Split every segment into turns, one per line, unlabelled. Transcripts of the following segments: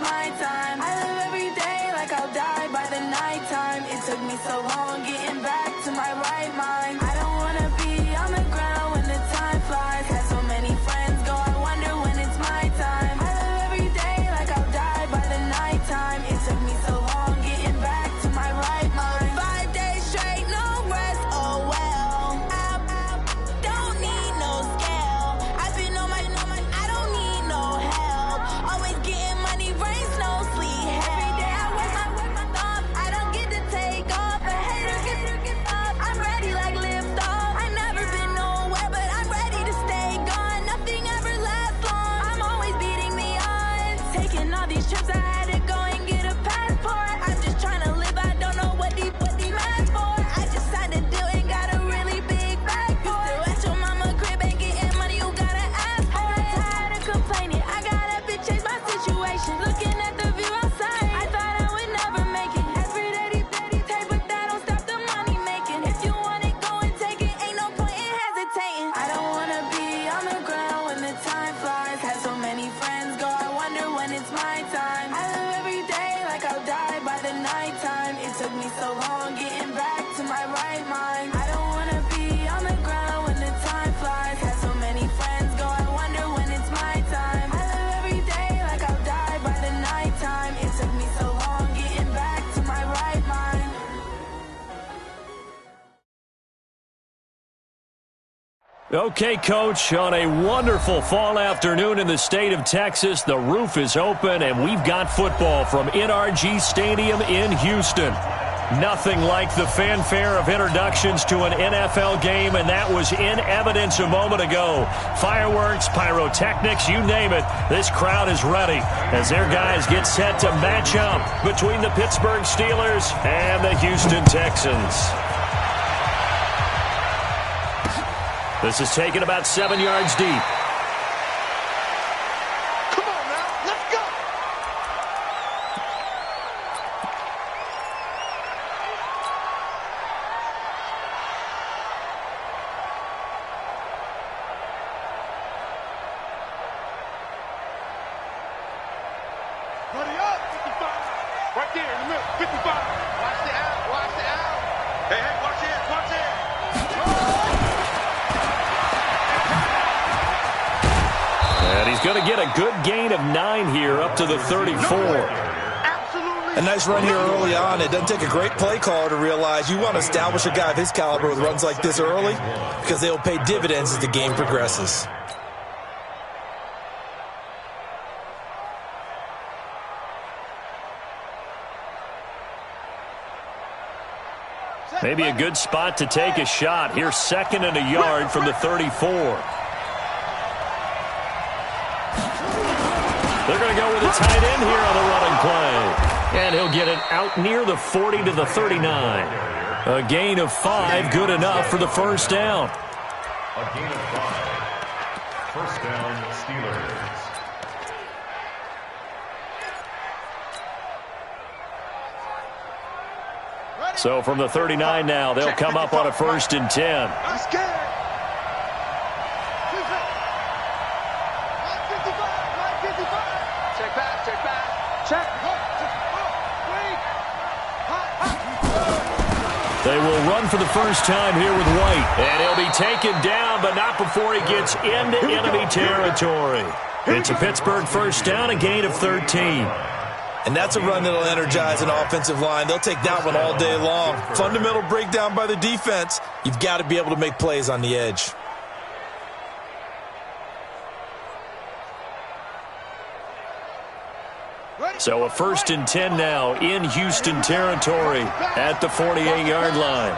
my time. I live every day like I'll die by the nighttime. It took me so long getting back to my right mind. I don't wanna be on the ground when the time flies. Had so many friends go, I wonder when it's my time. I live every day like I'll die by the nighttime. It took me so long getting back to my right mind. 5 days straight, no rest, oh well. I don't need no scale. I've been on my, I don't need no help. Always getting money, rain, snow, sleet, every day I work my thumb. I don't get to take off. A hater gets up. I'm ready like lift off. I never been nowhere, but I'm ready to stay gone. Nothing ever lasts long. I'm always beating the odds. Taking all these trips, I had to go and get a passport. I'm just trying to live. I don't know what these mad for. I just signed a deal and got a really big bag for it. Still at your mama crib and getting money, you gotta ask for it. I'm tired of complaining. I got up and changed my situation. Looking at the view outside, I thought I would never make it. Every day they take, but that don't stop the money making. If you want it, go and take it. Ain't no point in hesitating. I don't wanna be on the ground when the time flies. Had so many friends go, I wonder when it's my time. I live every day like I'll die by the nighttime. It took me so long getting back to my right mind. I don't wanna be on the ground when the time flies. Had so many friends go, I wonder when it's my time. I live every day like I'll die by the nighttime. It took me so long getting back to my right mind.
Okay, Coach, on a wonderful fall afternoon in the state of Texas, the roof is open, and we've got football from NRG Stadium in Houston. Nothing like the fanfare of introductions to an NFL game, and that was in evidence a moment ago. Fireworks, pyrotechnics, you name it, this crowd is ready as their guys get set to match up between the Pittsburgh Steelers and the Houston Texans. This is taken about 7 yards deep.
Come on now, let's go. Ready up, 55. Right there in the middle, 55. Watch the out, watch the out. Hey, watch it, watch it.
And he's going to get a good gain of 9 here up to the 34.
A nice run here early on. It doesn't take a great play caller to realize you want to establish a guy of his caliber with runs like this early because they'll pay dividends as the game progresses.
Maybe a good spot to take a shot. Here's 2nd and a yard from the 34. They're going to go with a tight end here on the running play. And he'll get it out near the 40 to the 39. A gain of 5, good enough for the first down.
A gain of 5. First down, Steelers.
So from the 39 now, they'll come up on a 1st and 10.
I'm scared. Check back, check back. Check.
They will run for the first time here with White. And he'll be taken down, but not before he gets into enemy territory. It's a Pittsburgh first down, a gain of 13.
And that's a run that'll energize an offensive line. They'll take that one all day long. Fundamental breakdown by the defense. You've got to be able to make plays on the edge.
So a 1st and 10 now in Houston territory at the 48-yard line.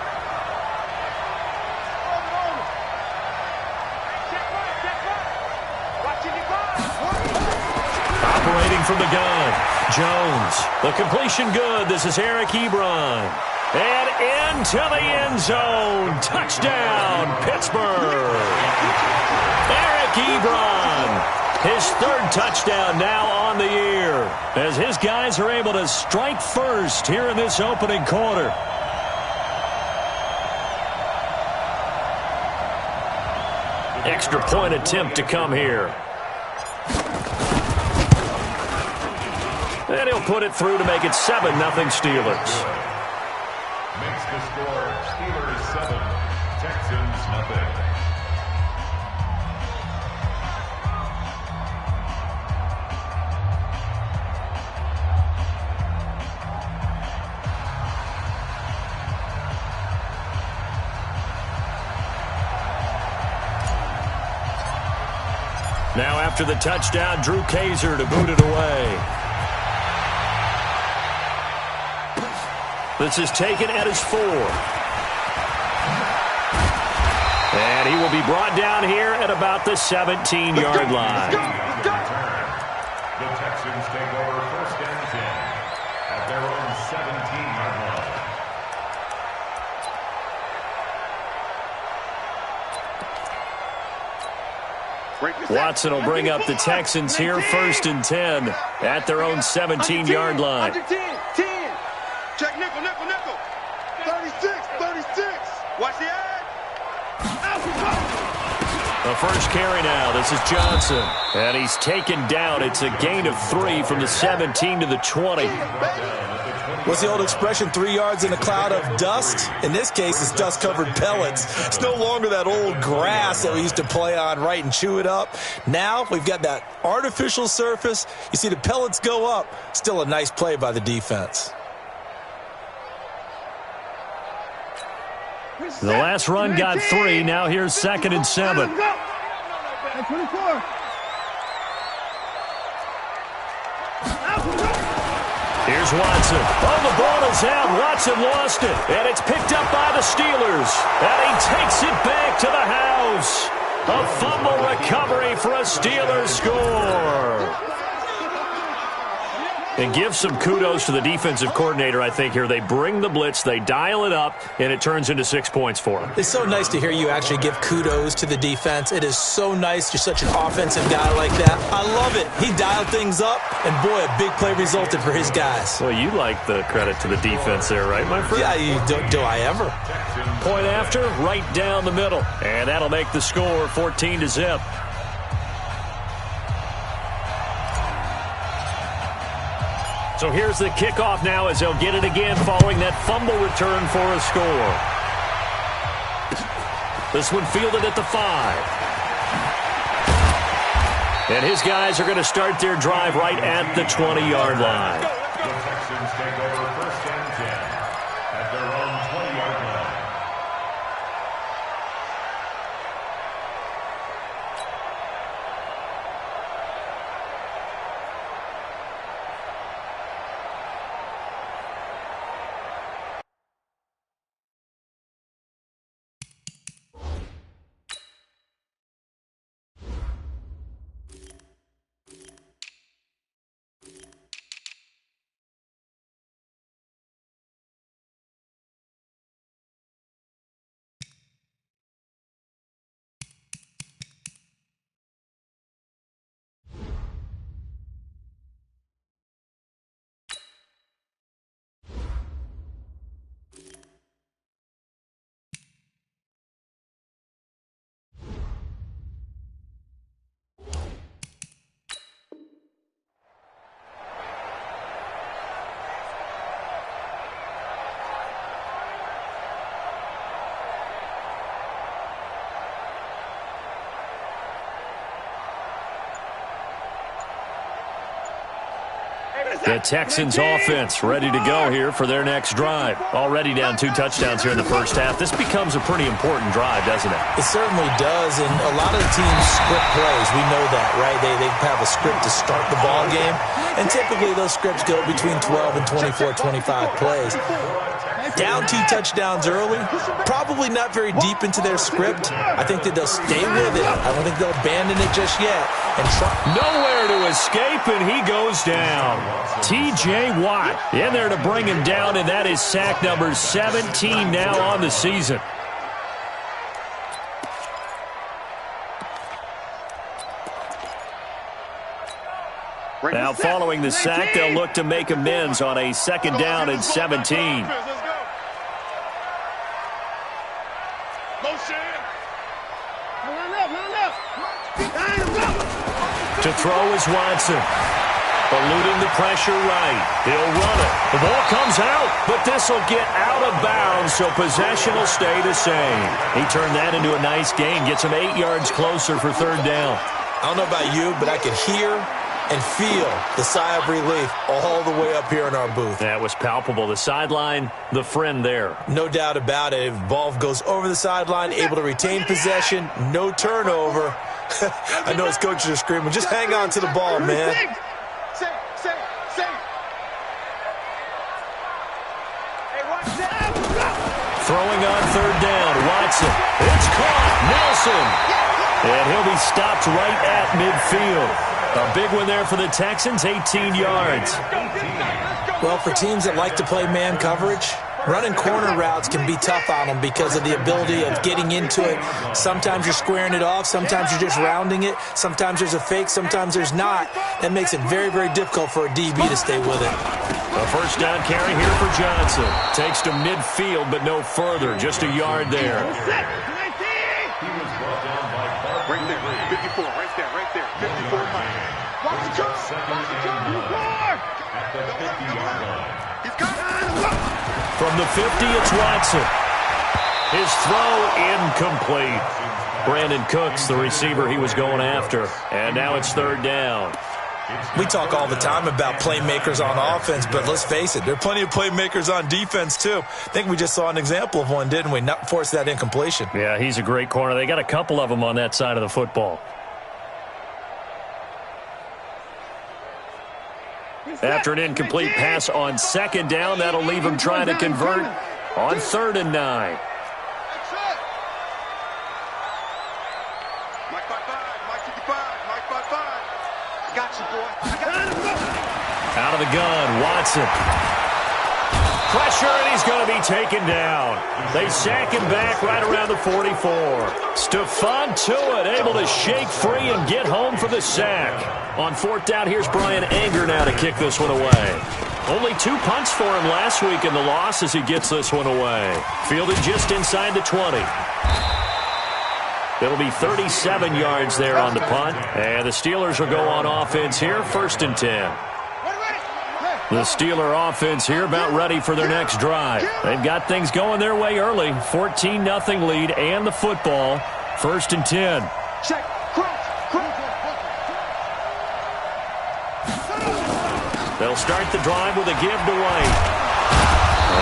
Operating from the gun, Jones. The completion good. This is Eric Ebron. And into the end zone. Touchdown, Pittsburgh. Eric Ebron. His 3rd touchdown now on the year as his guys are able to strike first here in this opening quarter. Extra point attempt to come here. He'll put it through to make it 7-0 Steelers.
Makes the score Steelers 7, Texans nothing.
Now after the touchdown, Drew Kaiser to boot it away. This is taken at his 4. And he will be brought down here at about the 17-yard line.
The Texans take over 1st and 10 at their own 17-yard line.
Watson will bring up the Texans here, 1st and 10 at their own 17-yard line.
10. Check nickel. 36. Watch the ad.
The first carry now. This is Johnson. And he's taken down. It's a gain of 3 from the 17 to the 20.
What's the old expression, 3 yards in a cloud of dust? In this case, it's dust-covered pellets. It's no longer that old grass that we used to play on, right, and chew it up. Now we've got that artificial surface. You see the pellets go up. Still a nice play by the defense.
The last run got 3. Now here's 2nd and 7.
24.
Here's Watson. Oh, the ball is out. Watson lost it. And it's picked up by the Steelers. And he takes it back to the house. A fumble recovery for a Steelers score. And give some kudos to the defensive coordinator, I think, here. They bring the blitz, they dial it up, and it turns into 6 points for them.
It's so nice to hear you actually give kudos to the defense. It is so nice. You're such an offensive guy like that. I love it. He dialed things up, and boy, a big play resulted for his guys.
Well, you like the credit to the defense there, right, my friend?
Yeah, do I ever?
Point after, right down the middle. And that'll make the score 14-0. So here's the kickoff now as they'll get it again following that fumble return for a score. This one fielded at the 5. And his guys are going to start their drive right at the 20-yard line.
The Texans take over 1st and 10 at their own 20-yard line.
The Texans offense ready to go here for their next drive. Already down 2 touchdowns here in the first half. This becomes a pretty important drive, doesn't it?
It certainly does, and a lot of the teams script plays. We know that, right? They have a script to start the ball game, and typically those scripts go between 12 and 24, 25 plays. Down 2 touchdowns early, probably not very deep into their script. I think that they'll stay with it. I don't think they'll abandon it just yet. And
nowhere to escape, and he goes down. T.J. Watt in there to bring him down, and that is sack number 17 now on the season. Now following the sack, they'll look to make amends on a 2nd down and 17. To throw is Watson. Eluding the pressure right. He'll run it. The ball comes out, but this will get out of bounds, so possession will stay the same. He turned that into a nice gain, gets him 8 yards closer for third down.
I don't know about you, but I could hear and feel the sigh of relief all the way up here in our booth.
That was palpable. The sideline, the friend there.
No doubt about it. If the ball goes over the sideline, able to retain possession, no turnover. I know his coaches are screaming, just hang on to the ball, man.
Throwing on third down, Watson. It's caught, Nelson. And he'll be stopped right at midfield. A big one there for the Texans, 18 yards.
Well, for teams that like to play man coverage, running corner routes can be tough on them because of the ability of getting into it. Sometimes you're squaring it off. Sometimes you're just rounding it. Sometimes there's a fake. Sometimes there's not. That makes it very, very difficult for a DB to stay with it.
A first down carry here for Johnson. Takes to midfield, but no further. Just a yard there.
He was brought down by
Right there, 54, right there, 54 miles.
at the 50-yard line.
He's got
From the 50, it's Watson. His throw incomplete. Brandon Cooks, the receiver he was going after. And now it's third down.
We talk all the time about playmakers on offense, but let's face it, there are plenty of playmakers on defense, too. I think we just saw an example of one, didn't we? Not force that incompletion.
Yeah, he's a great corner. They got a couple of them on that side of the football. After an incomplete pass on second down, that'll leave him trying to convert on 3rd and 9.
Mike 5-5, Mike 55, Mike 5-5. Got you, boy.
Out of the gun, Watson. Pressure, and he's going to be taken down. They sack him back right around the 44. Stephon Tuitt able to shake free and get home for the sack. On 4th down, here's Brian Anger now to kick this one away. Only 2 punts for him last week in the loss as he gets this one away. Fielded just inside the 20. It'll be 37 yards there on the punt. And the Steelers will go on offense here, 1st and 10. The Steeler offense here about ready for their next drive. They've got things going their way early. 14-0 lead and the football. 1st and 10.
Check.
They'll start the drive with a give to White.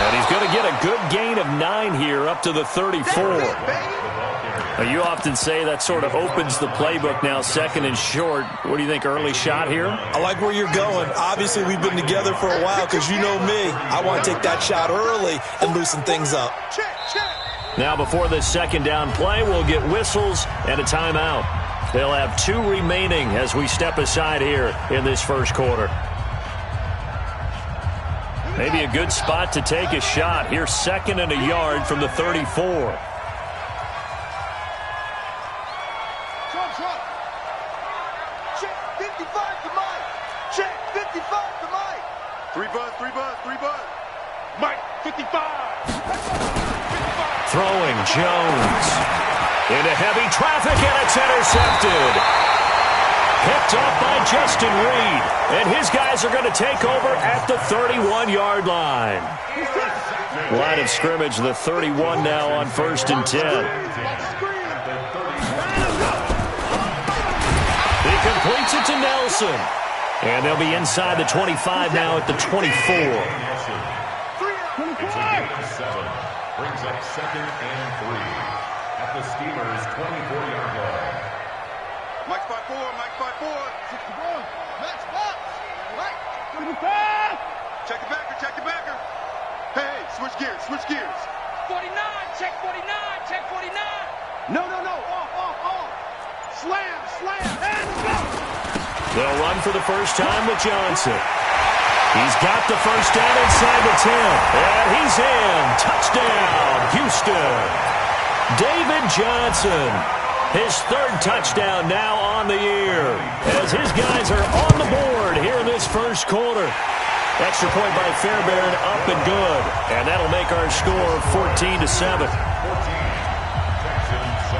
And he's going to get a good gain of 9 here up to the 34. Now, you often say that sort of opens the playbook now, 2nd and short. What do you think, early shot here?
I like where you're going. Obviously, we've been together for a while because you know me. I want to take that shot early and loosen things up.
Now, before this 2nd down play, we'll get whistles and a timeout. They'll have 2 remaining as we step aside here in this 1st quarter. Maybe a good spot to take a shot. Here's 2nd and a yard from the 34.
Check 55 to Mike. Check 55 to Mike. 3 buzz. Mike 55.
Throwing Jones into heavy traffic, and it's intercepted. Picked up by Justin Reed, and his guys are going to take over at the 31-yard line. Line of scrimmage, the 31 now on 1st and 10. He completes it to Nelson, and they'll be inside the 25 now at the 24.
It's a gain of 7. Brings up 2nd and 3 at the Steelers' 24-yard line.
Mike 5-4, Mike 5-4. 61. Max box. Mike 55. Check the backer. Hey, switch gears.
49, check 49, check 49.
No. Off. Slam. And go.
They'll run for the first time with Johnson. He's got the first down inside the 10. And he's in. Touchdown, Houston. David Johnson. His 3rd touchdown now on the year as his guys are on the board here in this 1st quarter. Extra point by Fairbairn, up and good. And that'll make our score 14-7.
14, Texans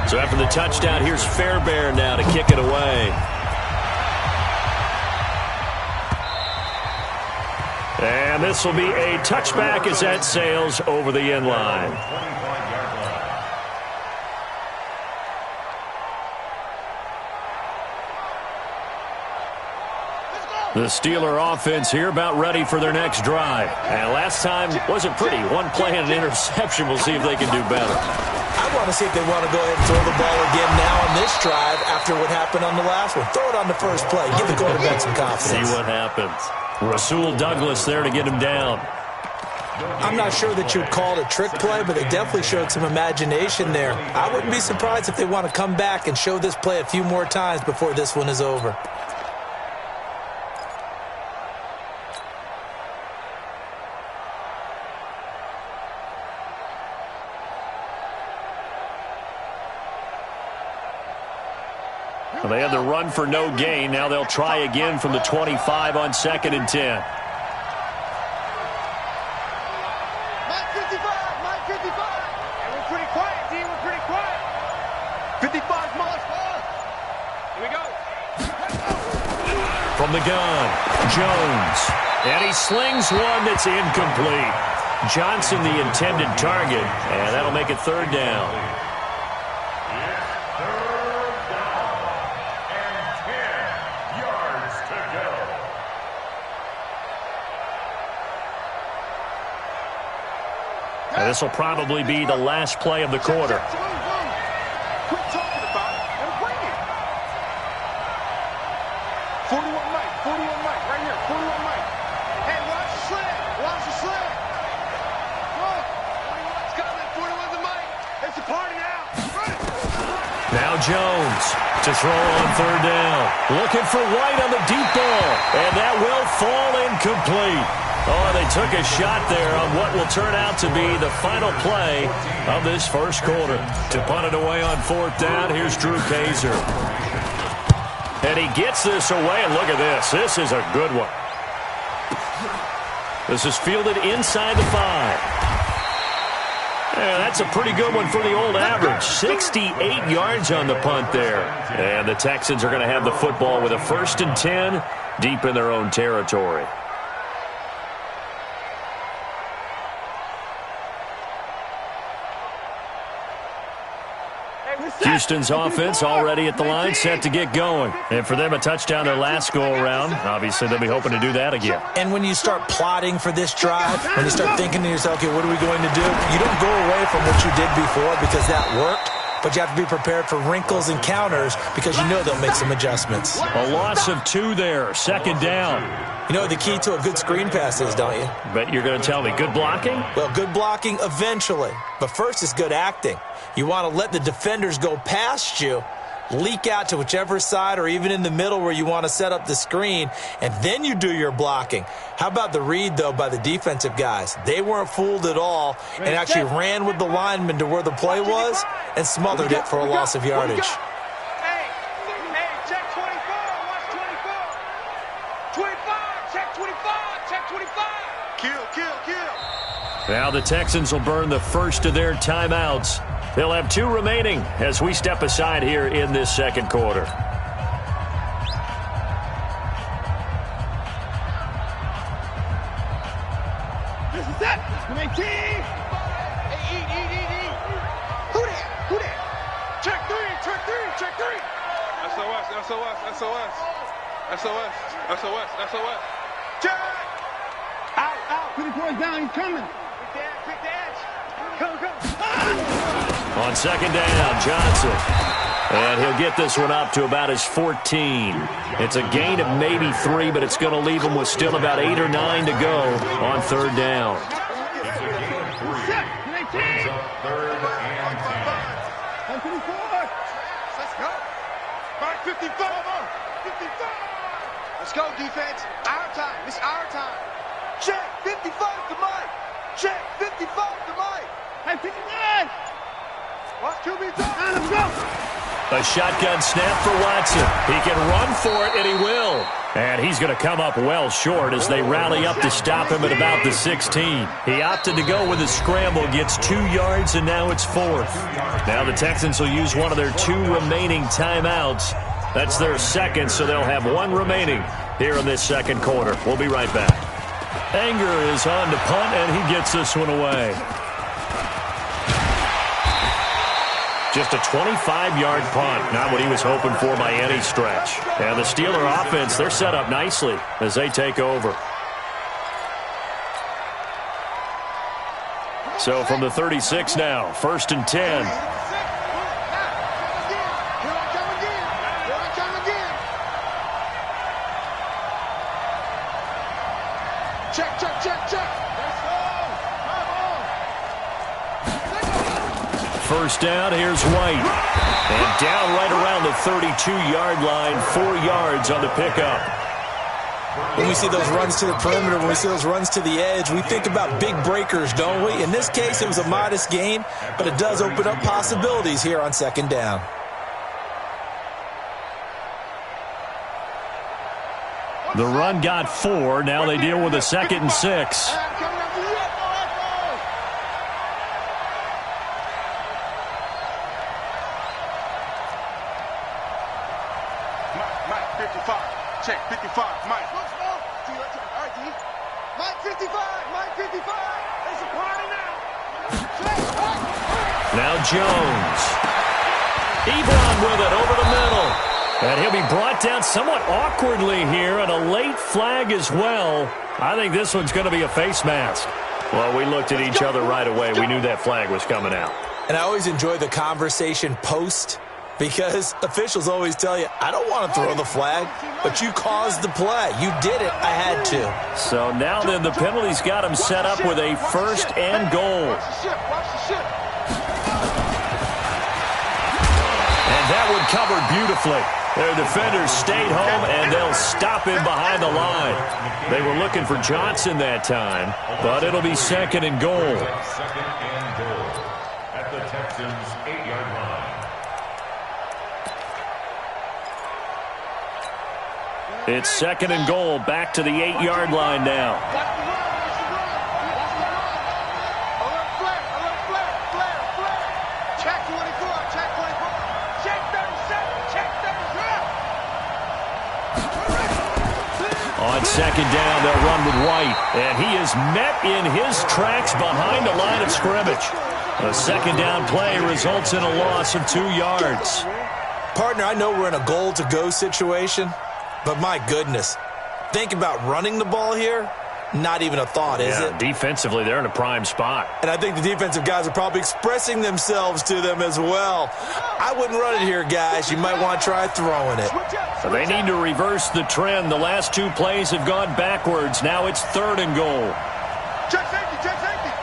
7.
So after the touchdown, here's Fairbairn now to kick it away. And this will be a touchback as that sails over the end line. The Steeler offense here about ready for their next drive. And last time wasn't pretty. One play and an interception. We'll see if they can do better.
I want to see if they want to go ahead and throw the ball again now on this drive after what happened on the last one. Throw it on the first play. Give the quarterback some confidence.
See what happens. Rasul Douglas there to get him down.
I'm not sure that you'd call it a trick play, but they definitely showed some imagination there. I wouldn't be surprised if they want to come back and show this play a few more times before this one is over.
Well, they had the run for no gain. Now they'll try again from the 25 on 2nd and 10.
Mike 55, Mike 55. And we're pretty quiet, team. We're pretty quiet. 55 miles per hour. Here we go.
From the gun, Jones. And he slings one that's incomplete. Johnson the intended target, and that'll make it 3rd down. And this will probably be the last play of the quarter.
Quit talking about it and bring it. 41 Mike, 41 Mike, right here, 41 Mike. Hey, watch the slant, watch the slant. Look, 41's coming, 41's the Mike. It's a party now. Run it.
Now Jones to throw on 3rd down. Looking for White on the deep ball. And that will fall incomplete. Oh, they took a shot there on what will turn out to be the final play of this first quarter. To punt it away on 4th down, here's Drew Kaiser. And he gets this away, and look at this. This is a good one. This is fielded inside the 5. Yeah, that's a pretty good one for the old average. 68 yards on the punt there. And the Texans are going to have the football with a 1st and 10 deep in their own territory. Houston's offense already at the line, set to get going. And for them, a touchdown their last go-around. Obviously, they'll be hoping to do that again.
And when you start plotting for this drive, when you start thinking to yourself, okay, what are we going to do? You don't go away from what you did before because that worked, but you have to be prepared for wrinkles and counters because you know they'll make some adjustments.
A loss of 2 there, 2nd down.
You know what the key to a good screen pass is, don't you?
But you're going to tell me, good blocking?
Well, good blocking eventually. But first is good acting. You want to let the defenders go past you, leak out to whichever side or even in the middle where you want to set up the screen, and then you do your blocking. How about the read, though, by the defensive guys? They weren't fooled at all and actually ran with the lineman to where the play was and smothered it for a loss of yardage.
Hey, check 24, watch 24. 25, check 25, check 25. Kill.
Now the Texans will burn the first of their timeouts. They'll have 2 remaining as we step aside here in this 2nd quarter.
This is it. Come on, team. Hey, eat. Who that? Check 3. SOS. Check. Out. 24 down. He's coming. Quick dash. Come.
On 2nd down, Johnson. And he'll get this one up to about his 14. It's a gain of maybe 3, but it's going to leave him with still about 8 or 9 to go on 3rd down.
Let's go. 55. Let's go, defense. Our time. It's our time. Check 55 to Mike. Check 55 to Mike. Hey, 59. Watch QB talk. Let's go.
A shotgun snap for Watson. He can run for it, and he will. And he's going to come up well short as they rally up to stop him at about the 16. He opted to go with a scramble, gets 2 yards, and now it's 4th. Now the Texans will use one of their 2 remaining timeouts. That's their second, so they'll have 1 remaining here in this second quarter. We'll be right back. Anger is on to punt, and he gets this one away. Just a 25-yard punt, not what he was hoping for by any stretch. And the Steeler offense, they're set up nicely as they take over. So from the 36 now, 1st and 10.
Check, check, check, check.
First down, here's White. And down right around the 32-yard line, 4 yards on the pickup.
When we see those runs to the perimeter, when we see those runs to the edge, we think about big breakers, don't we? In this case, it was a modest gain, but it does open up possibilities here on 2nd down.
The run got 4. Now they deal with a 2nd and 6.
Mike, 55. Check, 55. Mike. Mike, 55. Mike, 55. It's a party now.
Now Jones. Ebron with it over the middle. And he'll be brought down somewhat awkwardly here, and a late flag as well. I think this one's going to be a face mask. Well, we looked at each other right away. We knew that flag was coming out.
And I always enjoy the conversation post, because officials always tell you, I don't want to throw the flag, but you caused the play. You did it. I had to.
So now then the penalty's got him set up with a 1st and goal. And that one covered beautifully. Their defenders stayed home, and they'll stop him behind the line. They were looking for Johnson that time, but it'll be 2nd and goal.
2nd and goal at the Texans' 8-yard line.
It's 2nd and goal, back to the 8-yard line now.
Check 24, check 24. Check 37, check 37.
On 2nd down, they'll run with White, and he is met in his tracks behind the line of scrimmage. A 2nd down play results in a loss of 2 yards.
Partner, I know we're in a goal-to-go situation, but my goodness, think about running the ball here. Not even a thought, is it?
Defensively, they're in a prime spot.
And I think the defensive guys are probably expressing themselves to them as well. I wouldn't run it here, guys. You might want to try throwing it.
So they need to reverse the trend. The last 2 plays have gone backwards. Now it's 3rd and goal.
Check safety, check safety.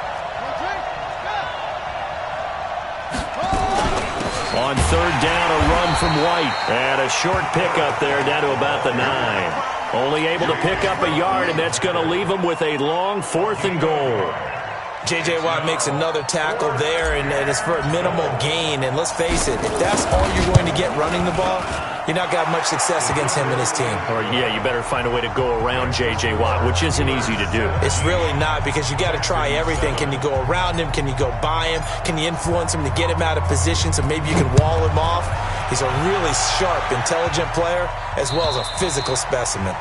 On 3rd down, a run from White. And a short pickup there down to about the 9. Only able to pick up a yard, and that's going to leave him with a long 4th and goal.
J.J. Watt makes another tackle there, and it's for a minimal gain. And let's face it, if that's all you're going to get running the ball, you're not going to have much success against him and his team.
Or, yeah, you better find a way to go around J.J. Watt, which isn't easy to do.
It's really not, because you got to try everything. Can you go around him? Can you go by him? Can you influence him to get him out of position so maybe you can wall him off? He's a really sharp, intelligent player, as well as a physical specimen.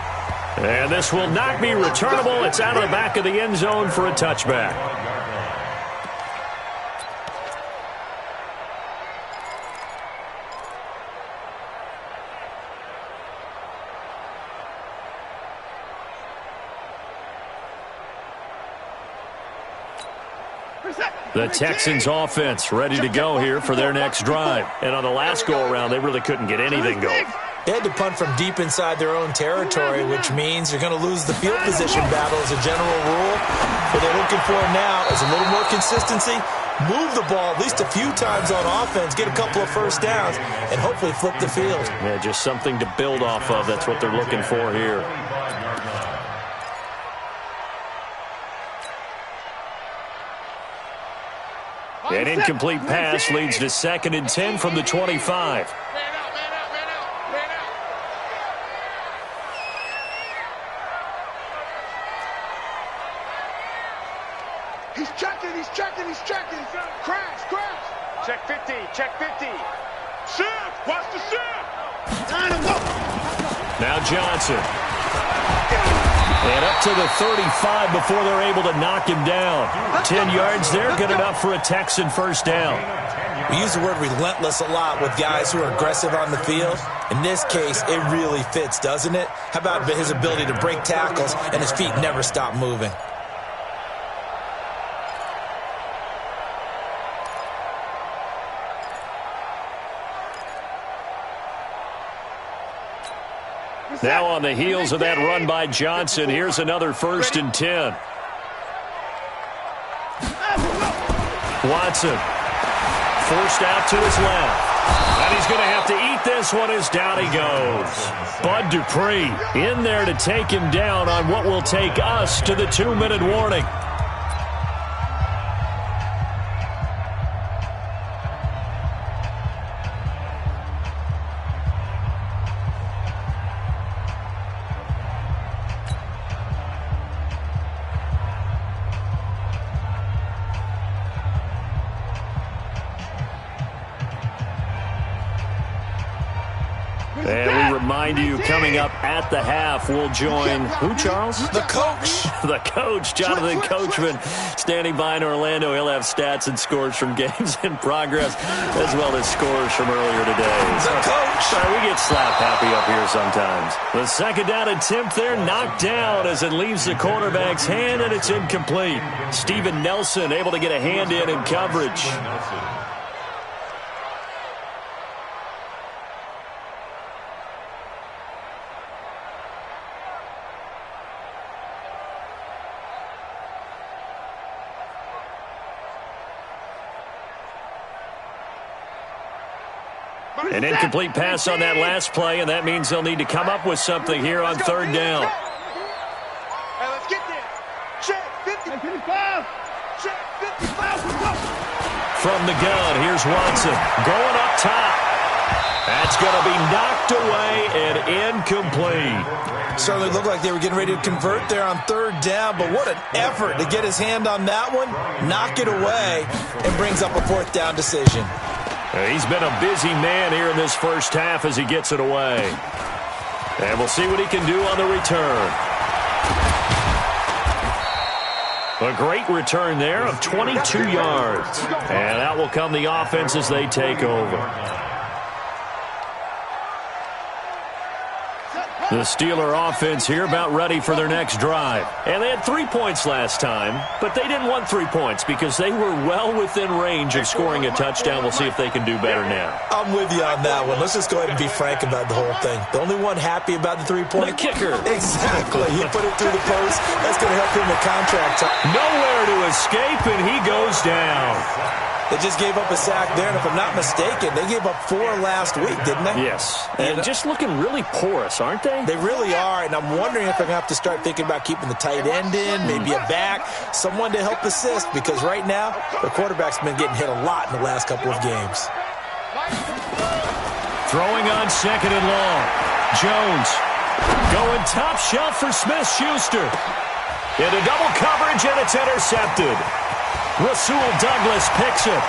And this will not be returnable. It's out of the back of the end zone for a touchback. The Texans offense ready to go here for their next drive. And on the last go-around, they really couldn't get anything going.
They had to punt from deep inside their own territory, which means you're going to lose the field position battle as a general rule. What they're looking for now is a little more consistency, move the ball at least a few times on offense, get a couple of first downs, and hopefully flip the field.
Yeah, just something to build off of. That's what they're looking for here. An incomplete pass leads to 2nd and 10 from the 25.
He's checking. Crash. Check 50. Shift. Watch the shift.
Now Johnson. And up to the 35 before they're able to knock him down. 10 yards there, good enough for a Texan first down.
We use the word relentless a lot with guys who are aggressive on the field. In this case, it really fits, doesn't it? How about his ability to break tackles and his feet never stop moving?
Now on the heels of that run by Johnson, here's another 1st and 10. Watson forced out to his left. And he's going to have to eat this one as down he goes. Bud Dupree in there to take him down on what will take us to the 2-minute warning. And we remind you, coming up at the half, we'll join who, Charles?
The coach.
The coach, Jonathan Coachman, standing by in Orlando. He'll have stats and scores from games in progress, as well as scores from earlier today.
The coach.
Sorry, we get slap happy up here sometimes. The 2nd down attempt there, knocked down as it leaves the quarterback's hand, and it's incomplete. Steven Nelson able to get a hand in coverage. An incomplete pass on that last play, and that means they'll need to come up with something here on 3rd down.
Hey, let's get there. Check 55. Check 55.
From the gun, here's Watson going up top. That's going to be knocked away and incomplete.
Certainly looked like they were getting ready to convert there on 3rd down, but what an effort to get his hand on that one, knock it away, and brings up a 4th down decision.
He's been a busy man here in this first half as he gets it away. And we'll see what he can do on the return. A great return there of 22 yards. And out will come the offense as they take over. The Steeler offense here about ready for their next drive. And they had 3 points last time, but they didn't want 3 points because they were well within range of scoring a touchdown. We'll see if they can do better now.
I'm with you on that one. Let's just go ahead and be frank about the whole thing. The only one happy about the 3-point.
The kicker.
Exactly. He put it through the post. That's going to help him with contract time.
Nowhere to escape, and he goes down.
They just gave up a sack there, and if I'm not mistaken, they gave up 4 last week, didn't they?
Yes. And just looking really porous, aren't they?
They really are, and I'm wondering if they're going to have to start thinking about keeping the tight end in, maybe a back, someone to help assist, because right now, the quarterback's been getting hit a lot in the last couple of games.
Throwing on 2nd and long. Jones going top shelf for Smith-Schuster. Into double coverage, and it's intercepted. Rasul Douglas picks it.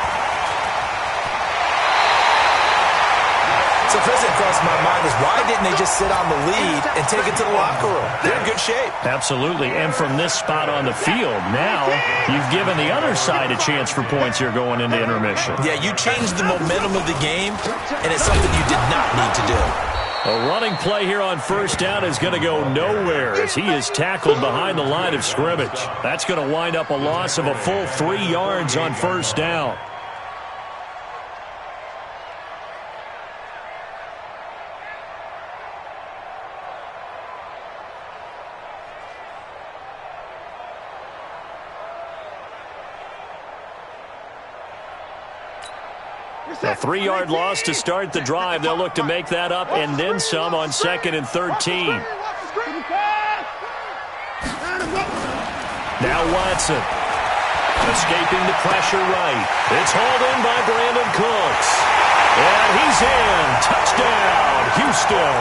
So first thing across my mind is why didn't they just sit on the lead and take it to the locker room? They're in good shape.
Absolutely, and from this spot on the field, now you've given the other side a chance for points here going into intermission.
Yeah, you changed the momentum of the game, and it's something you did not need to do.
A running play here on 1st down is going to go nowhere as he is tackled behind the line of scrimmage. That's going to wind up a loss of a full 3 yards on 1st down. A 3-yard loss to start the drive. They'll look to make that up and then some on 2nd and 13. Now Watson. Escaping the pressure right. It's hauled in by Brandon Cooks. And he's in. Touchdown, Houston.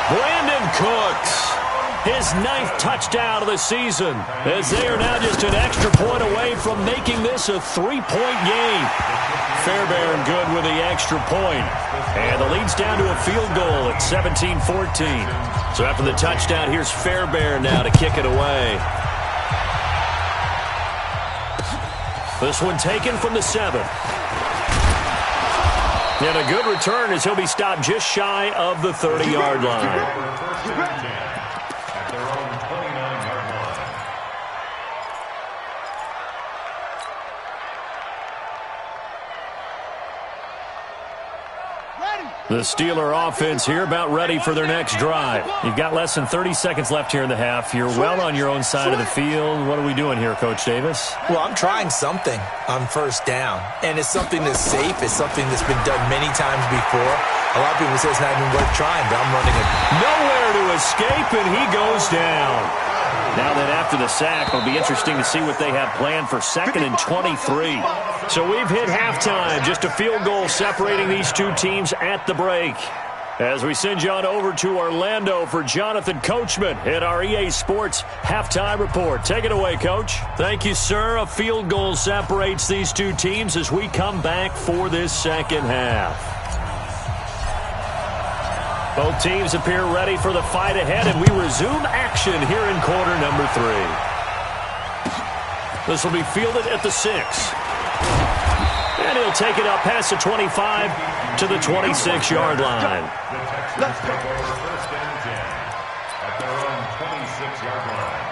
Brandon Cooks, his 9th touchdown of the season, as they are now just an extra point away from making this a 3-point game. Fairbairn good with the extra point. And the lead's down to a field goal at 17-14. So after the touchdown, here's Fairbairn now to kick it away. This one taken from the 7. And a good return as he'll be stopped just shy of the 30-yard line. The Steeler offense here about ready for their next drive. You've got less than 30 seconds left here in the half. You're well on your own side of the field. What are we doing here, Coach Davis?
Well, I'm trying something on first down, and it's something that's safe. It's something that's been done many times before. A lot of people say it's not even worth trying, but I'm running it.
Nowhere to escape, and he goes down. Now that after the sack, it'll be interesting to see what they have planned for 2nd and 23. So we've hit halftime, just a field goal separating these two teams at the break. As we send you on over to Orlando for Jonathan Coachman at our EA Sports Halftime Report. Take it away, Coach. Thank you, sir. A field goal separates these two teams as we come back for this second half. Both teams appear ready for the fight ahead, and we resume action here in quarter number 3. This will be fielded at the 6. And he'll take it up past the 25 to the 26-yard line.
Let's go. First and 10 at their own 26-yard line.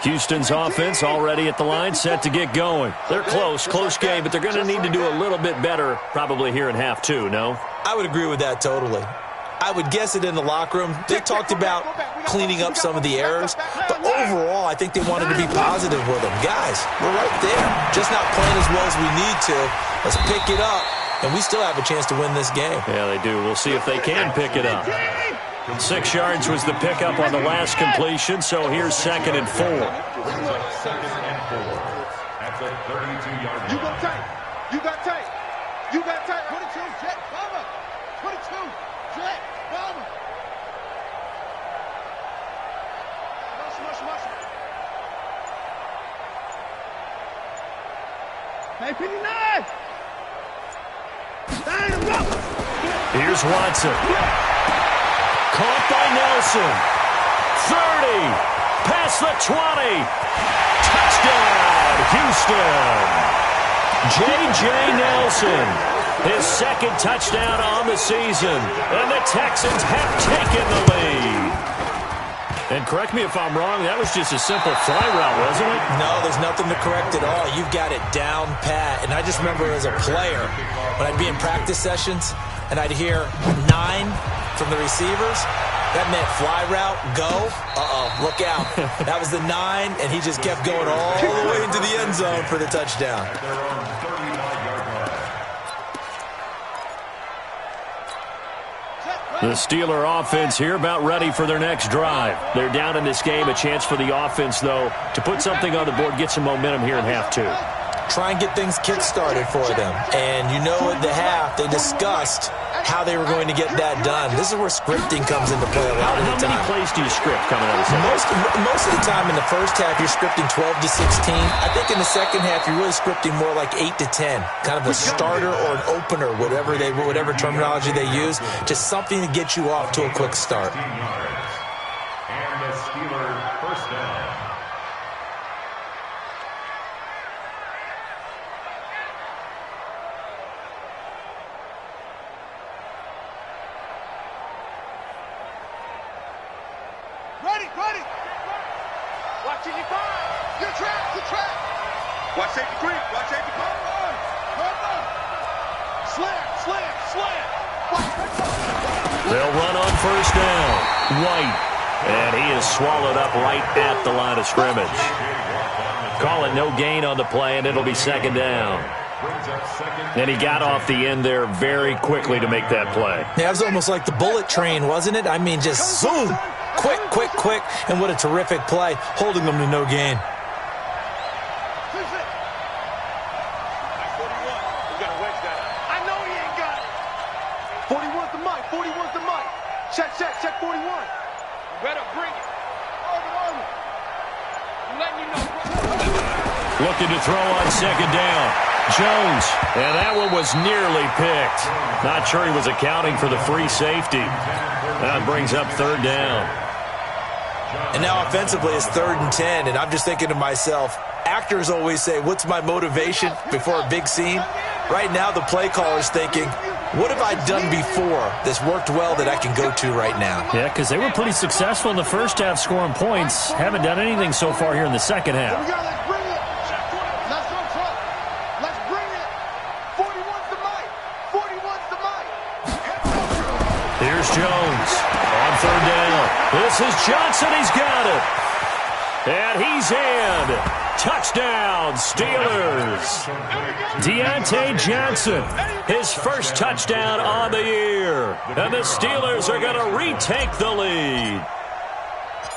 Houston's offense already at the line, set to get going. They're close game, but they're going to need to do a little bit better probably here in half 2, no?
I would agree with that totally. I would guess it in the locker room. They talked about cleaning up some of the errors, but overall, I think they wanted to be positive with them. Guys, we're right there. Just not playing as well as we need to. Let's pick it up, and we still have a chance to win this game.
Yeah, they do. We'll see if they can pick it up. 6 yards was the pickup on the last completion, so here's 2nd and 4.
2nd and 4 at the 32-yard line.
You got tight. You got tight. You got tight. 22, jet, bomber. 22, jet, bomber. Mush. Hey, 59.
Here's Watson. Caught by Nelson. 30. Past the 20. Touchdown, Houston. J.J. Nelson. His 2nd touchdown on the season. And the Texans have taken the lead. And correct me if I'm wrong, that was just a simple fly route, wasn't it?
No, there's nothing to correct at all. You've got it down pat. And I just remember as a player, when I'd be in practice sessions, and I'd hear 9 from the receivers, that meant fly route, go, look out. That was the 9, and he just kept going all the way into the end zone for the touchdown.
The Steeler offense here about ready for their next drive. They're down in this game. A chance for the offense, though, to put something on the board, get some momentum here in half 2.
Try and get things kick-started for them. And you know at the half, they discussed how they were going to get that done. This is where scripting comes into play a lot of the time.
How many plays do you script coming out of the second?
Most of the time in the first half, you're scripting 12 to 16. I think in the second half, you're really scripting more like 8 to 10. Kind of a starter or an opener, whatever terminology they use. Just something to get you off to a quick start.
And the Steeler first down.
Ready. Watch it, you five. Good track. Watch safety creep. Watch safety creep. Slam.
They'll run on first down. White. And he is swallowed up right at the line of scrimmage. Call it no gain on the play, and it'll be 2nd down. And he got off the end there very quickly to make that play.
Yeah, it was almost like the bullet train, wasn't it? I mean, just zoom. Quick, and what a terrific play, holding them to no gain.
Check 41. You better bring it.
Looking to throw on second down. Jones, and that one was nearly picked. Not sure he was accounting for the free safety. That brings up third down.
And now offensively it's 3rd and 10, and I'm just thinking to myself, actors always say, what's my motivation before a big scene? Right now the play caller's thinking, what have I done before that's worked well that I can go to right now?
Yeah, because they were pretty successful in the first half scoring points. Haven't done anything so far here in the second half.
Let's bring it. Let's go, Trump. Let's bring it. 41's the mic. 41's the mic.
Here's Jones on third down. This is Johnson. He's got it. And he's in. Touchdown, Steelers. Deontay Johnson, his first touchdown on the year. And the Steelers are going to retake the lead.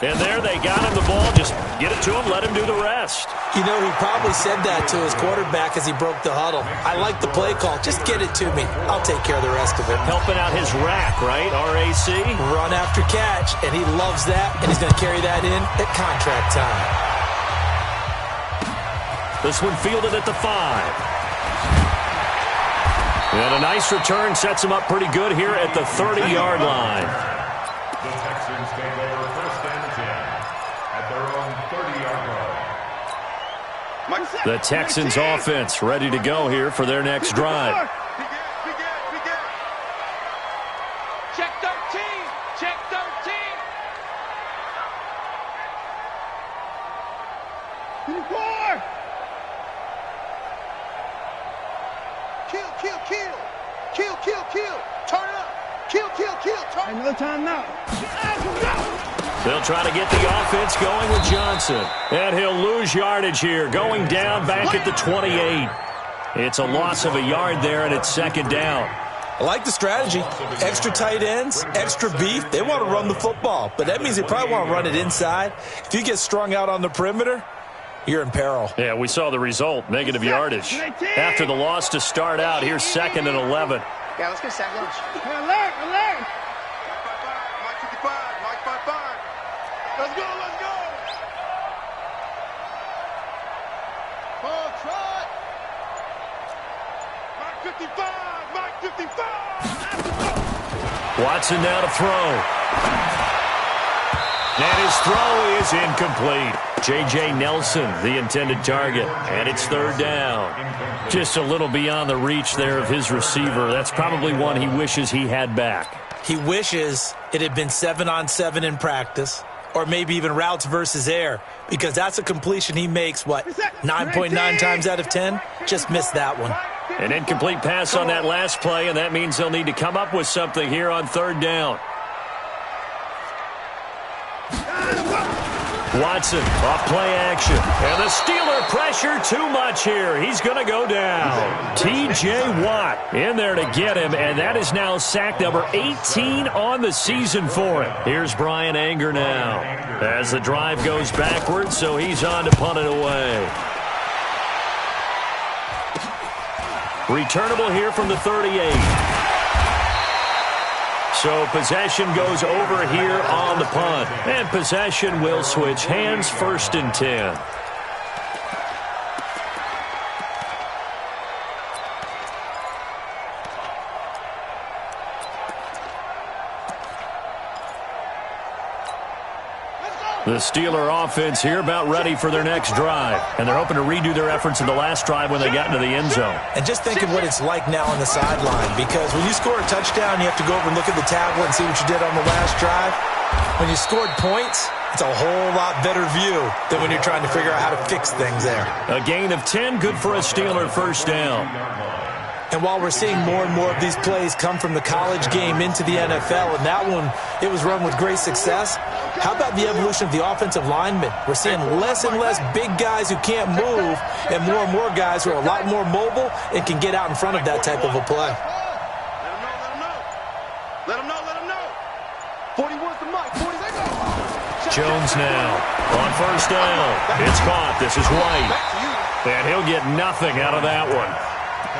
And there they got him the ball. Just get it to him, let him do the rest.
You know, he probably said that to his quarterback as he broke the huddle. I like the play call. Just get it to me. I'll take care of the rest of it.
Helping out his rack, right? RAC.
Run after catch, and he loves that, and he's going to carry that in at contract time.
This one fielded at the 5. And a nice return sets him up pretty good here at the 30-yard line.
The Texans take over 1st and 10 at their own 30-yard line.
The Texans offense ready to go here for their next drive.
Check 13. Check 13.
Kill. Turn it up. Kill. Turn it up. No time now.
They'll try to get the offense going with Johnson. And he'll lose yardage here, going down back at the 28. It's a loss of a yard there, and it's second down.
I like the strategy. Extra tight ends, extra beef. They want to run the football, but that means they probably want to run it inside. If you get strung out on the perimeter, you're in peril.
Yeah, we saw the result, negative yardage. After the loss to start out, here's 2nd and 11.
Yeah, let's get sack lunch. Alert. Mike 55. Let's go. Oh, try. Mike 55.
Watson now to throw. And his throw is incomplete. J.J. Nelson, the intended target. And it's third down. Just a little beyond the reach there of his receiver. That's probably one he wishes he had back.
He wishes it had been 7-on-7 in practice, or maybe even routes versus air, because that's a completion he makes, 9.9 times out of 10? Just missed that one.
An incomplete pass on that last play, and that means they'll need to come up with something here on third down. Watson off play action. And the Steeler pressure too much here. He's going to go down. T.J. Watt in there to get him, and that is now sack number 18 on the season for him. Here's Brian Anger now as the drive goes backwards, so he's on to punt it away. Returnable here from the 38. So possession goes over here on the punt. And possession will switch hands, 1st and 10. The Steeler offense here about ready for their next drive. And they're hoping to redo their efforts in the last drive when they got into the end zone.
And just think of what it's like now on the sideline, because when you score a touchdown, you have to go over and look at the tablet and see what you did on the last drive. When you scored points, it's a whole lot better view than when you're trying to figure out how to fix things there.
A gain of 10, good for a Steeler first down.
And while we're seeing more and more of these plays come from the college game into the NFL, and that one, it was run with great success, how about the evolution of the offensive linemen? We're seeing less and less big guys who can't move and more guys who are a lot more mobile and can get out in front of that type of a play.
Let him know. 41's the mic. 40, they go.
Jones now on first down. It's caught. This is White. And he'll get nothing out of that one.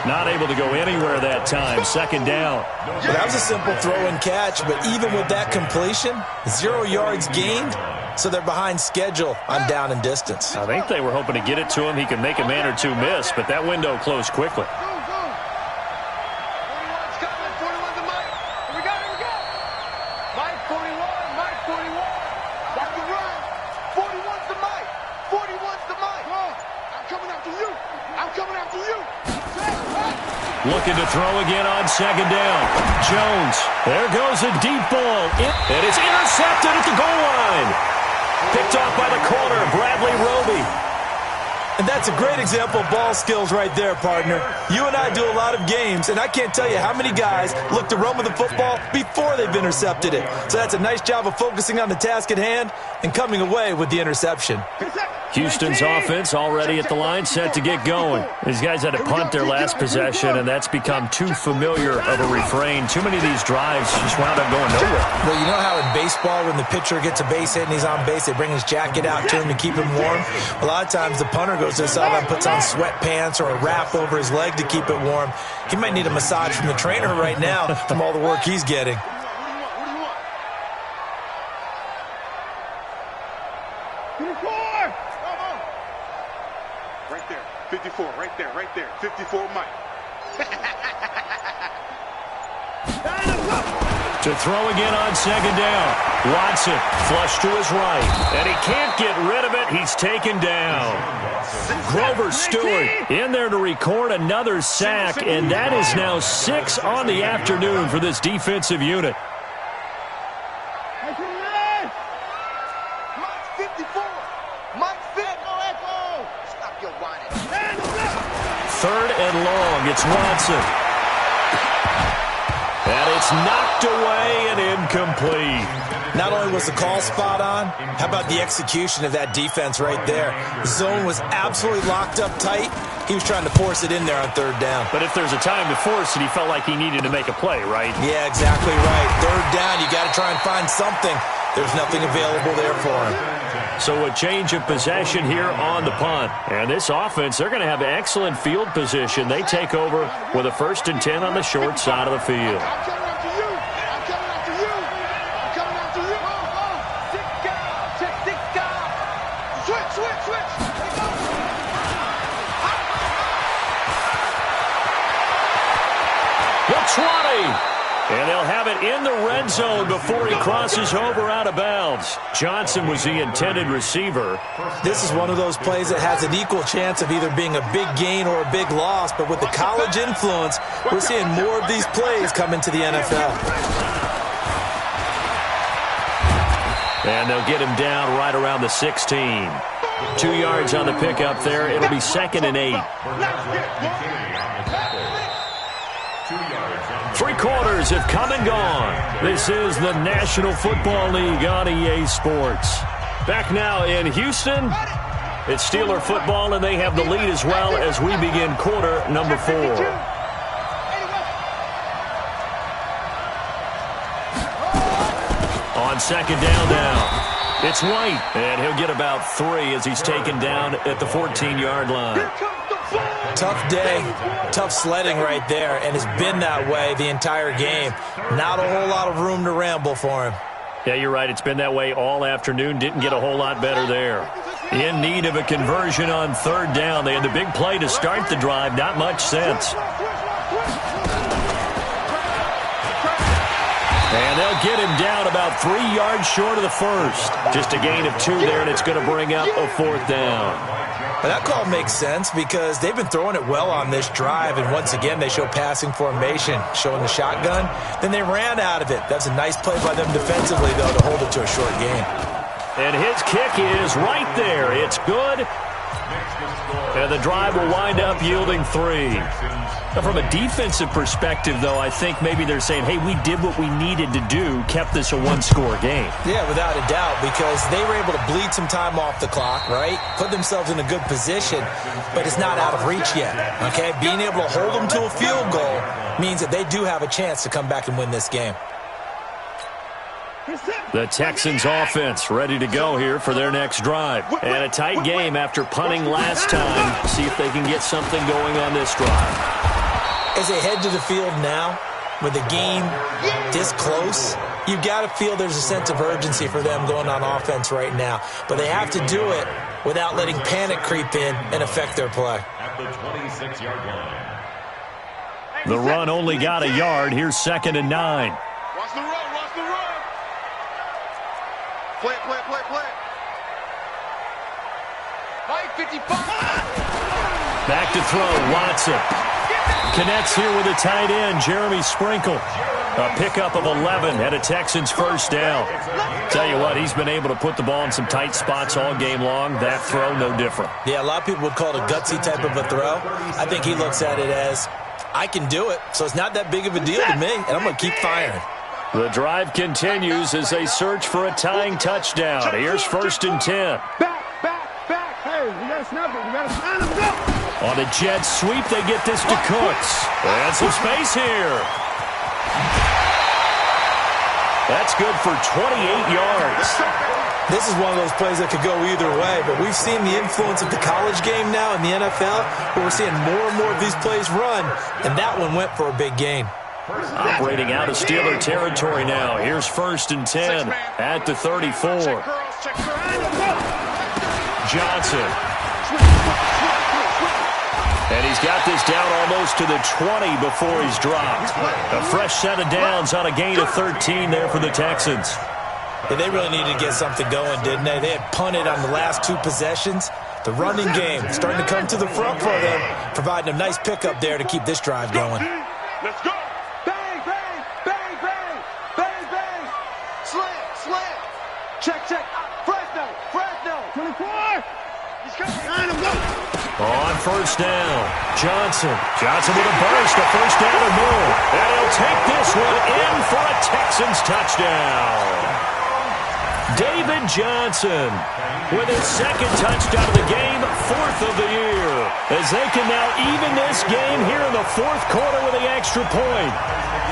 Not able to go anywhere that time. Second down.
Well, that was a simple throw and catch, but even with that completion, 0 yards gained, so they're behind schedule on down and distance.
I think they were hoping to get it to him. He could make a man or two miss, but that window closed quickly. Looking to throw again on second down. Jones. There goes a deep ball. And it's intercepted at the goal line. Picked off by the corner, Bradley Roby.
And that's a great example of ball skills right there, partner. You and I do a lot of games, and I can't tell you how many guys look to run with the football before they've intercepted it. So that's a nice job of focusing on the task at hand and coming away with the interception.
Houston's offense already at the line, set to get going. These guys had to punt their last possession, and that's become too familiar of a refrain. Too many of these drives just wound up going nowhere.
Well, you know how in baseball, when the pitcher gets a base hit and he's on base, they bring his jacket out to him to keep him warm? A lot of times the punter goes to the sideline, puts on sweatpants or a wrap over his leg to keep it warm. He might need a massage from the trainer right now from all the work he's getting.
Right there, 54, right there, 54 Mike.
To throw again on second down. Watson, flush to his right. And he can't get rid of it. He's taken down. Grover Stewart in there to record another sack, and that is now 6 on the afternoon for this defensive unit. Third and long, it's Watson. And it's knocked away and incomplete.
Not only was the call spot on, how about the execution of that defense right there? The zone was absolutely locked up tight. He was trying to force it in there on third down.
But if there's a time to force it, he felt like he needed to make a play, right?
Yeah, exactly right. Third down, you got to try and find something. There's nothing available there for him.
So a change of possession here on the punt. And this offense, they're going to have excellent field position. They take over with a 1st and 10 on the short side of the field.
I'm coming after you. I'm coming after you. I'm coming after you. Six guys. Switch.
The 20. And they'll have it in the red zone before he crosses over out of bounds. Johnson was the intended receiver.
This is one of those plays that has an equal chance of either being a big gain or a big loss, but with the college influence, we're seeing more of these plays come into the NFL.
And they'll get him down right around the 16. 2 yards on the pickup there. It'll be 2nd and 8. 3 quarters have come and gone. This is the National Football League on EA Sports. Back now in Houston, it's Steeler football, and they have the lead as well as we begin quarter number 4. On second down now, it's White, and he'll get about 3 as he's taken down at the 14-yard line.
Tough day, tough sledding right there, and it's been that way the entire game. Not a whole lot of room to ramble for him.
Yeah, you're right. It's been that way all afternoon. Didn't get a whole lot better there. In need of a conversion on third down. They had the big play to start the drive. Not much sense. And they'll get him down about 3 yards short of the first. Just a gain of 2 there, and it's going to bring up a 4th down.
Well, that call makes sense because they've been throwing it well on this drive, and once again they show passing formation, showing the shotgun. Then they ran out of it. That's a nice play by them defensively, though, to hold it to a short gain.
And his kick is right there. It's good. And the drive will wind up yielding 3. Now, from a defensive perspective, though, I think maybe they're saying, hey, we did what we needed to do, kept this a 1-score game.
Yeah, without a doubt, because they were able to bleed some time off the clock, right? Put themselves in a good position, but it's not out of reach yet, okay? Being able to hold them to a field goal means that they do have a chance to come back and win this game.
The Texans offense ready to go here for their next drive. And a tight game after punting last time. See if they can get something going on this drive.
As they head to the field now, with the game this close, you've got to feel there's a sense of urgency for them going on offense right now. But they have to do it without letting panic creep in and affect their play.
At the 26-yard line.
The run only got a yard. Here's 2nd and 9.
Watch the run, watch the run. Play it, play it, play it, play it.
Mike, 55.
Back to throw, Watson. Connects here with a tight end, Jeremy Sprinkle. A pickup of 11 and a Texans first down. Tell you what, he's been able to put the ball in some tight spots all game long. That throw, no different.
Yeah, a lot of people would call it a gutsy type of a throw. I think he looks at it as, I can do it, so it's not that big of a deal to me, and I'm going to keep firing.
The drive continues as they search for a tying touchdown. Here's 1st and 10.
Back. Hey, you got to snap it. You got to sign him up.
On a jet sweep, they get this to Cooks. And some space here. That's good for 28 yards.
This is one of those plays that could go either way, but we've seen the influence of the college game now in the NFL, where we're seeing more and more of these plays run, and that one went for a big gain.
Operating out of Steeler territory now. Here's 1st and 10 at the 34. Johnson. And he's got this down almost to the 20 before he's dropped. A fresh set of downs on a gain of 13 there for the Texans.
Yeah, they really needed to get something going, didn't they? They had punted on the last 2 possessions. The running game starting to come to the front for them, providing a nice pickup there to keep this drive going.
Let's go. Bang, bang, bang, bang, bang, bang. Slam. Check. Fresno. 24. He's coming. Sign him, go.
On 1st down, Johnson with a burst, a 1st down or more. And he'll take this one in for a Texans touchdown. David Johnson with his 2nd touchdown of the game, 4th of the year, as they can now even this game here in the 4th quarter with the extra point.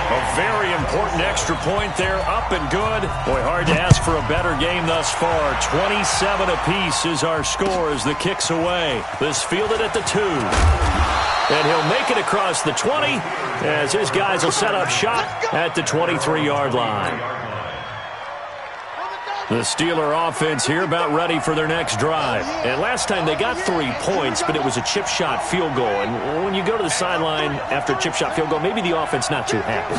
A very important extra point there, up and good. Boy, hard to ask for a better game thus far. 27 apiece is our score as the kick's away. This fielded at the 2. And he'll make it across the 20 as his guys will set up shop at the 23-yard line. The Steeler offense here about ready for their next drive. And last time they got 3 points, but it was a chip shot field goal. And when you go to the sideline after a chip shot field goal, maybe the offense not too happy.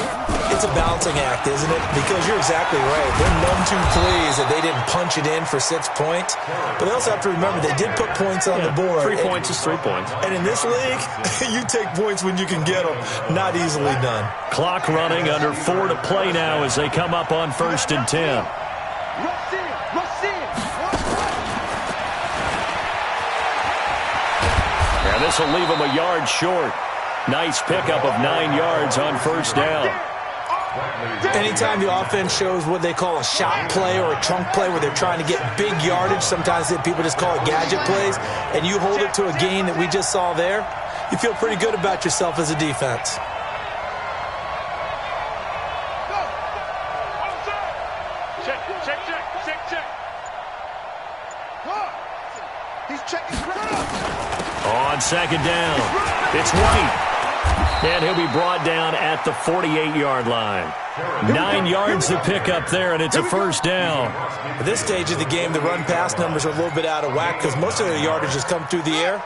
It's a balancing act, isn't it? Because you're exactly right. They're none too pleased that they didn't punch it in for 6 points. But they also have to remember they did put points on the board.
3 points is 3 points.
And in this league, you take points when you can get them. Not easily done.
Clock running, under 4 to play now as they come up on 1st and 10.
Rush in.
And this will leave them a yard short. Nice pickup of 9 yards on 1st down.
Anytime the offense shows what they call a shot play or a chunk play where they're trying to get big yardage, sometimes people just call it gadget plays, and you hold it to a gain that we just saw there, you feel pretty good about yourself as a defense.
On 2nd down, it's White. And he'll be brought down at the 48-yard line. 9 yards to pick up there, and it's a 1st down.
At this stage of the game, the run-pass numbers are a little bit out of whack because most of their yardage has come through the air.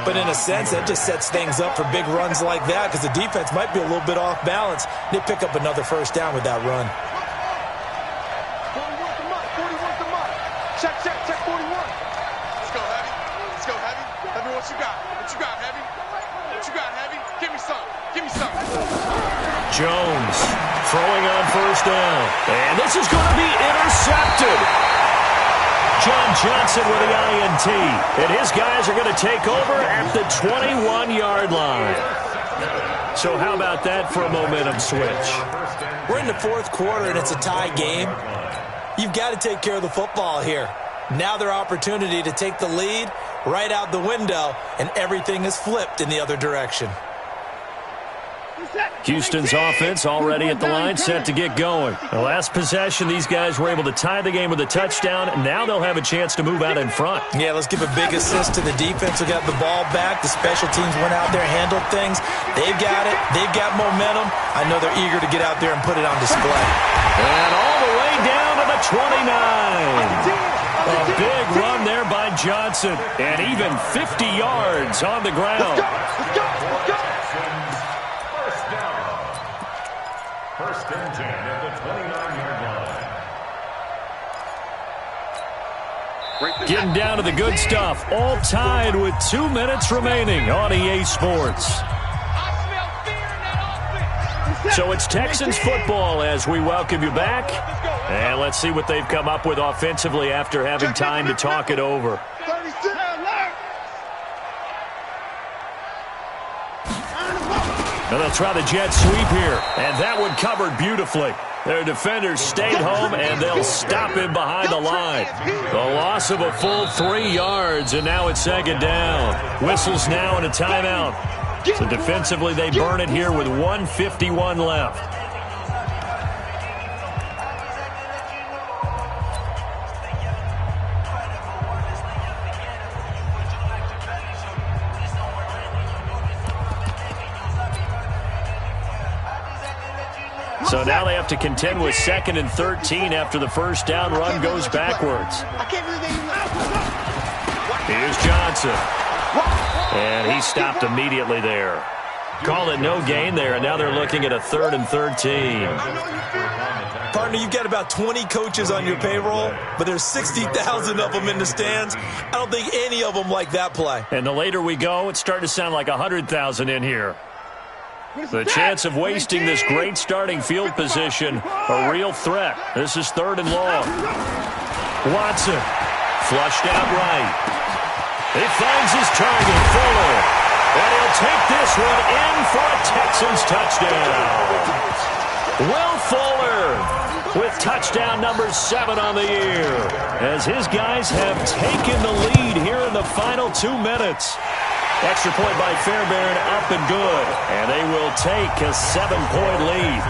But in a sense, that just sets things up for big runs like that because the defense might be a little bit off balance. They pick up another 1st down with that run.
41's the mark. Check, 41. Let's go, Heavy. Heavy, what you got? Heavy? Give me some.
Jones throwing on 1st down. And this is going to be intercepted. John Johnson with the INT. And his guys are going to take over at the 21-yard line. So how about that for a momentum switch?
We're in the 4th quarter, and it's a tie game. You've got to take care of the football here. Now their opportunity to take the lead right out the window, and everything is flipped in the other direction.
Houston's offense already at the line, set to get going. The last possession, these guys were able to tie the game with a touchdown, and now they'll have a chance to move out in front.
Yeah, let's give a big assist to the defense who got the ball back. The special teams went out there, handled things. They've got it. They've got momentum. I know they're eager to get out there and put it on display.
And all the way down to the 29. A big run there by Johnson, and even 50 yards on the ground.
First and 10 at the 29-yard line.
Getting down to the good stuff. All tied with 2 minutes remaining on EA Sports. So it's Texans football as we welcome you back. And let's see what they've come up with offensively after having time to talk it over. Now they'll try the jet sweep here, and that one covered beautifully. Their defenders stayed home, and they'll stop him behind the line. The loss of a full 3 yards, and now it's second down. Whistles now and a timeout. So defensively, they burn it here with 1:51 left. So now they have to contend with 2nd and 13 after the first down run goes backwards. Here's Johnson. And he stopped immediately there. Call it no gain there, and now they're looking at a 3rd and 13.
Partner, you've got about 20 coaches on your payroll, but there's 60,000 of them in the stands. I don't think any of them like that play.
And the later we go, it's starting to sound like 100,000 in here. The chance of wasting this great starting field position, a real threat. This is 3rd and long. Watson, flushed out right. He finds his target, Fuller. And he'll take this one in for a Texans touchdown. Will Fuller with touchdown number 7 on the year, as his guys have taken the lead here in the final 2 minutes. Extra point by Fairbairn, up and good. And they will take a 7-point lead.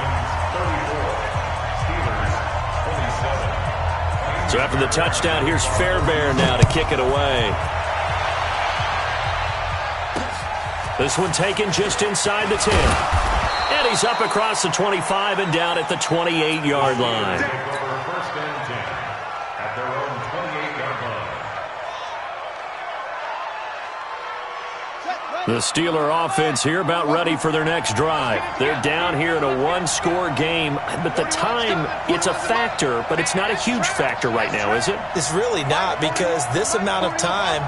So after the touchdown, here's Fairbairn now to kick it away. This one taken just inside the 10. And he's up across the 25 and down at the 28-yard line.
First and 10 at their own 28-yard line.
The Steeler offense here about ready for their next drive. They're down here in a 1-score game, but the time, it's a factor, but it's not a huge factor right now, is it?
It's really not, because this amount of time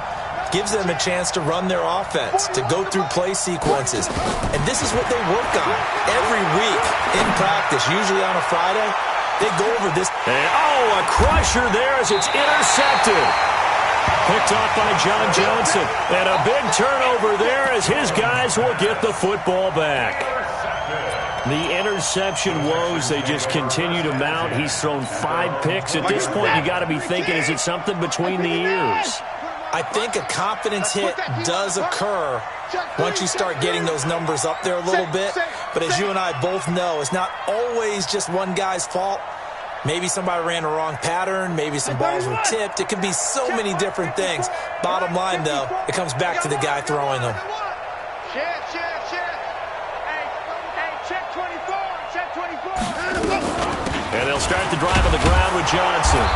gives them a chance to run their offense, to go through play sequences. And this is what they work on every week in practice, usually on a Friday. They go over this.
And, a crusher there as it's intercepted. Picked off by John Johnson. And a big turnover there as his guys will get the football back. The interception woes, they just continue to mount. He's thrown 5 picks. At this point, you got to be thinking, is it something between the ears?
I think a confidence hit does occur once you start getting those numbers up there a little bit. But as you and I both know, it's not always just one guy's fault. Maybe somebody ran the wrong pattern. Maybe some balls were tipped. It can be so many different things. Bottom line, though, it comes back to the guy throwing them.
Check. Hey, check 24. Check 24.
And they'll start the drive on the ground with Johnson.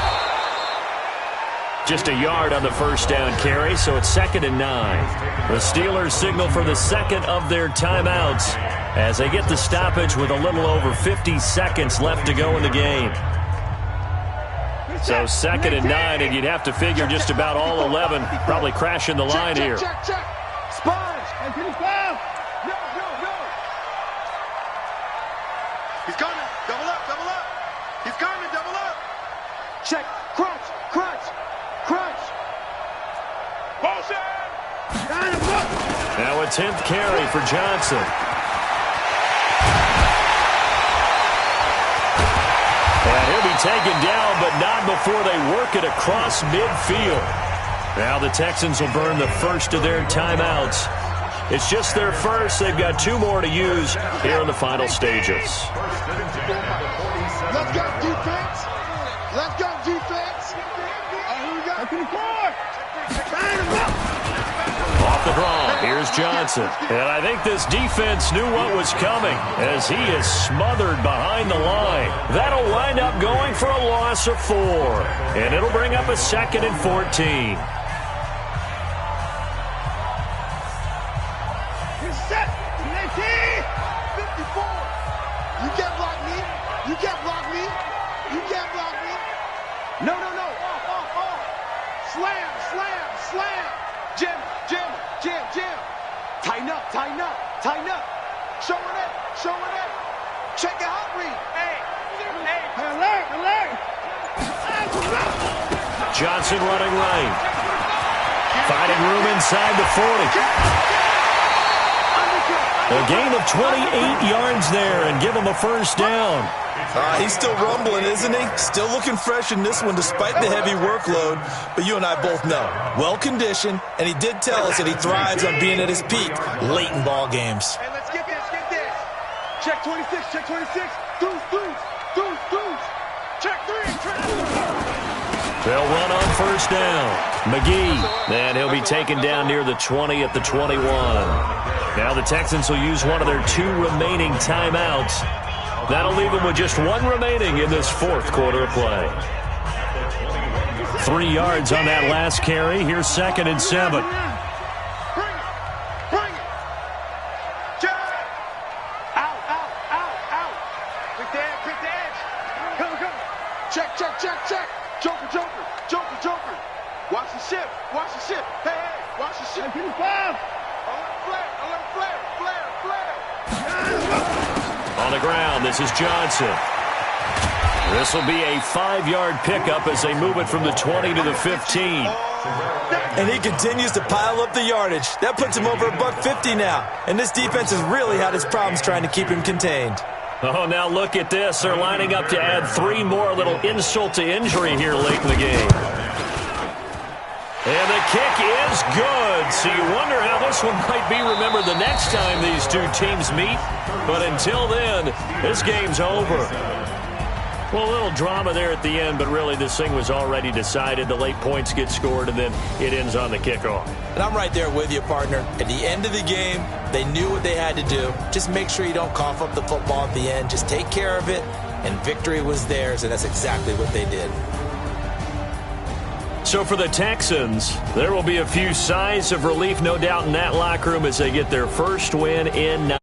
Just a yard on the first down carry, so it's 2nd and 9. The Steelers signal for the second of their timeouts as they get the stoppage with a little over 50 seconds left to go in the game. So 2nd and 9, and you'd have to figure just about all 11 probably crashing the line here.
Check. Sponge. And 55. No. He's coming. Double up. He's coming. Double up. Check. Crunch. Motion.
Now a 10th carry for Johnson. And he'll be taken down, but not before they work it across midfield. Now the Texans will burn the first of their timeouts. It's just their first. They've got 2 more to use here in the final stages.
Let's go, defense. Let's go, defense. Here we go.
Off the draw, here's Johnson. And I think this defense knew what was coming as he is smothered behind the line. That'll wind up going for a loss of 4. And it'll bring up a 2nd and 14.
Set. 54. You can't block me. You can't block me. You can't block me. No. Off. Slam. Jam. Tighten up. Show it. Check it out, Reed. Hey. Alert.
Johnson running right. Finding room inside the 40. A gain of 28 yards there and give him a first down.
He's still rumbling, isn't he? Still looking fresh in this one despite the heavy workload. But you and I both know, well-conditioned, and he did tell us that he thrives on being at his peak late in ball games.
Hey, let's get this. Check 26. Deuce. Check 3.
They'll run on first down. McGee, and he'll be taken down near the 20 at the 21. Now the Texans will use one of their 2 remaining timeouts. That'll leave them with just 1 remaining in this 4th quarter of play. 3 yards on that last carry. Here's 2nd and 7.
Bring it. Out. Pick the edge. Come. Check. Joker. Watch the ship. Hey, watch the ship. Alert flare.
On the ground, this is Johnson. This will be a 5-yard pickup as they move it from the 20 to the 15.
And he continues to pile up the yardage. That puts him over $150 now. And this defense has really had its problems trying to keep him contained.
Oh, now look at this. They're lining up to add 3 more, little insult to injury here late in the game. And the kick is good. So you wonder how this one might be remembered the next time these 2 teams meet. But until then, this game's over. Well, a little drama there at the end, but really this thing was already decided. The late points get scored, and then it ends on the kickoff.
And I'm right there with you, partner. At the end of the game, they knew what they had to do. Just make sure you don't cough up the football at the end. Just take care of it, and victory was theirs, and that's exactly what they did.
So for the Texans, there will be a few sighs of relief, no doubt, in that locker room as they get their first win in